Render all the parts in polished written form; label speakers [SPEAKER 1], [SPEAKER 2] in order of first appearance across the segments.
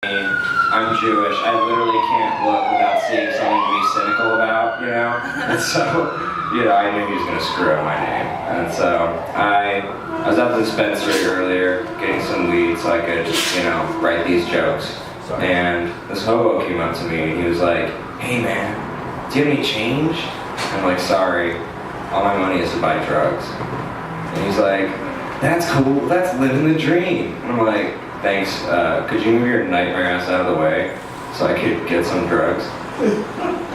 [SPEAKER 1] I'm Jewish. I literally can't look without seeing something to be cynical about, you know? And so, I knew he was going to screw up my name. And so I was at the dispensary earlier getting some weed so I could, write these jokes. And this hobo came up to me and he was like, "Hey man, do you have any change?" I'm like, "Sorry, all my money is to buy drugs." And he's like, "That's cool, that's living the dream." And I'm like, "Thanks, could you move your nightmare ass out of the way so I could get some drugs?"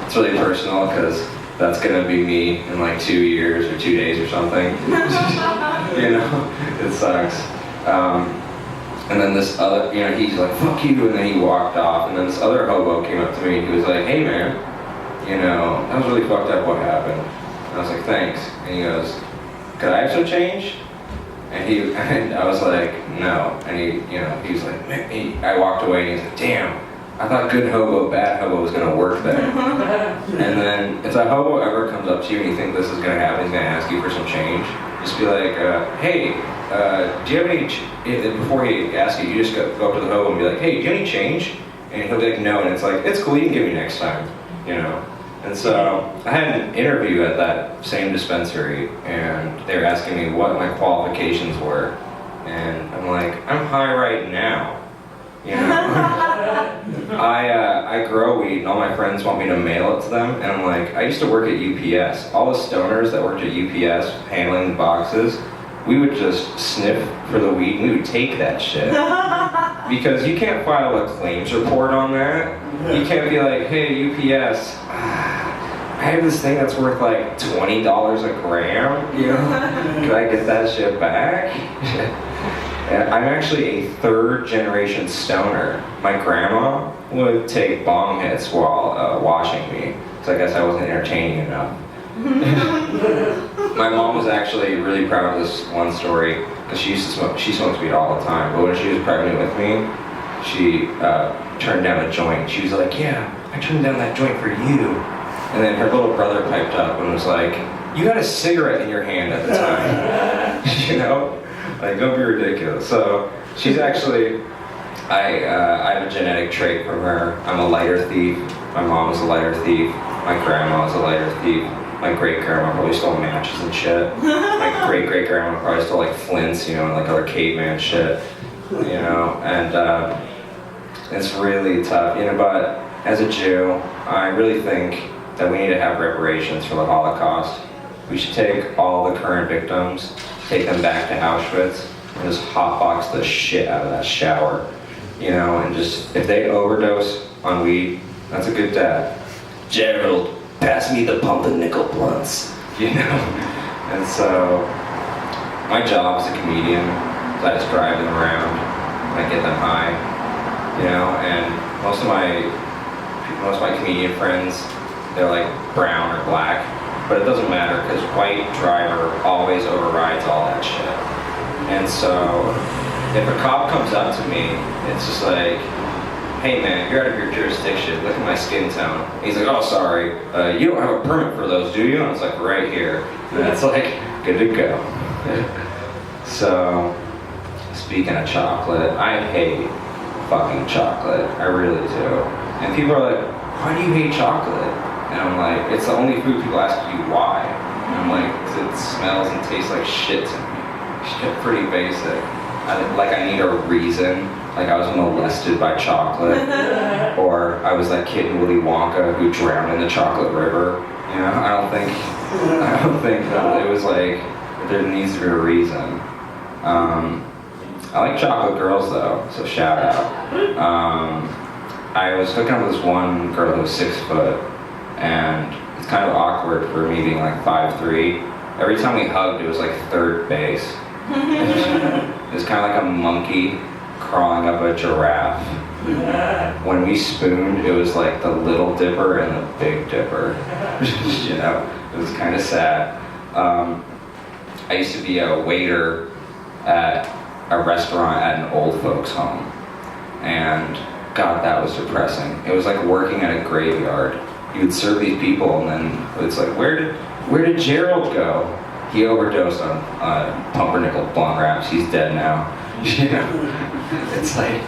[SPEAKER 1] It's really personal because that's gonna be me in like 2 years or 2 days or something. It sucks. And then this other, he's like, "Fuck you," and then he walked off. And then this other hobo came up to me and he was like, "Hey man, that was really fucked up what happened." And I was like, "Thanks." And he goes, "Could I have some change?" And I was like, "No." And he was like, I walked away and he's like, "Damn, I thought good hobo, bad hobo was gonna work there." And then if that hobo ever comes up to you and you think this is gonna happen, he's gonna ask you for some change, just be like, "Hey, do you have any, before he asks you, you just go up to the hobo and be like, "Hey, do you have any change?" And he'll be like, "No," and it's like, "It's cool, you can give me next time," And so I had an interview at that same dispensary and they were asking me what my qualifications were. And I'm like, "I'm high right now." I grow weed and all my friends want me to mail it to them. And I'm like, I used to work at UPS. All the stoners that worked at UPS handling the boxes, we would just sniff for the weed and we would take that shit. Because you can't file a claims report on that. You can't be like, "Hey UPS, I have this thing that's worth like $20 a gram, Could I get that shit back?" I'm actually a third generation stoner. My grandma would take bong hits while washing me, so I guess I wasn't entertaining enough. My mom was actually really proud of this one story because she smokes weed all the time, but when she was pregnant with me, she turned down a joint. She was like, "Yeah, I turned down that joint for you." And then her little brother piped up and was like, "You had a cigarette in your hand at the time." Like, don't be ridiculous. So she's actually, I have a genetic trait from her. I'm a lighter thief. My mom was a lighter thief. My grandma was a lighter thief. My great-grandma probably stole matches and shit. My great-great-grandma probably stole like flints, and like other caveman shit, and it's really tough, but as a Jew, I really think that we need to have reparations for the Holocaust. We should take all the current victims, take them back to Auschwitz, and just hotbox the shit out of that shower, and just, if they overdose on weed, that's a good dad. "Gerald, pass me the pumpernickel blunts," And so, my job as a comedian is I just drive them around, and I get them high, and most of my comedian friends, they're like brown or black, but it doesn't matter because white driver always overrides all that shit. And so if a cop comes up to me, it's just like, "Hey man, you're out of your jurisdiction, look at my skin tone." And he's like, "Oh sorry, you don't have a permit for those, do you?" And it's like, "Right here." And it's like, good to go. So, speaking of chocolate, I hate fucking chocolate, I really do. And people are like, "Why do you hate chocolate?" And I'm like, it's the only food people ask you why. And I'm like, 'cause it smells and tastes like shit to me. Shit, pretty basic. I need a reason. Like I was molested by chocolate, or I was that kid in Willy Wonka who drowned in the chocolate river. I don't think that it was like, there needs to be a reason. I like chocolate girls though, so shout out. I was hooking up with this one girl who was 6 foot. And it's kind of awkward for me being like 5'3". Every time we hugged, it was like third base. It was kind of like a monkey crawling up a giraffe. When we spooned, it was like the Little Dipper and the Big Dipper. It was kind of sad. I used to be a waiter at a restaurant at an old folks home. And God, that was depressing. It was like working at a graveyard. You would serve these people, and then it's like, where did Gerald go? He overdosed on pumpernickel blunt wraps. He's dead now. It's like,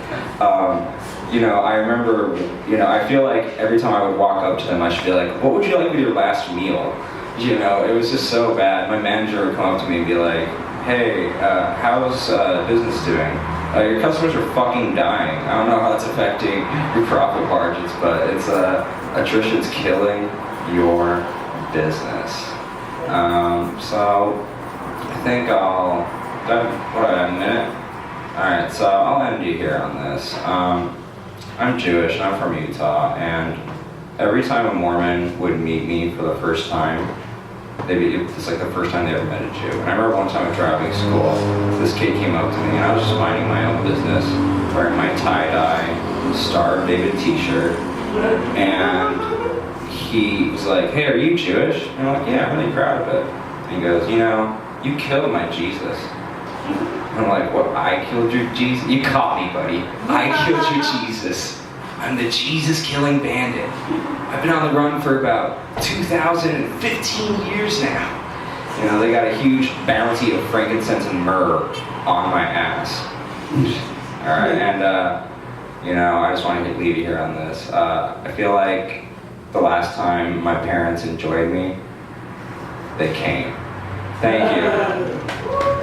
[SPEAKER 1] I remember, I feel like every time I would walk up to them, I should be like, what would you like with your last meal? It was just so bad. My manager would come up to me and be like, hey, how's business doing? Your customers are fucking dying. I don't know how that's affecting your profit margins, but it's attrition's killing your business. So I think a minute? Alright, so I'll end you here on this. I'm Jewish, and I'm from Utah, and every time a Mormon would meet me for the first time, it's like the first time they ever met a Jew. And I remember one time at driving school, this kid came up to me, and I was just minding my own business, wearing my tie-dye Star of David t-shirt, and he was like, hey, are you Jewish? And I'm like, yeah, I'm really proud of it. And he goes, you killed my Jesus. And I'm like, what, I killed your Jesus? You caught me, buddy. I killed your Jesus. I'm the Jesus-killing bandit. I've been on the run for about 2,015 years now. They got a huge bounty of frankincense and myrrh on my ass. Alright, and I just want to leave you here on this. I feel like the last time my parents enjoyed me, they came. Thank you.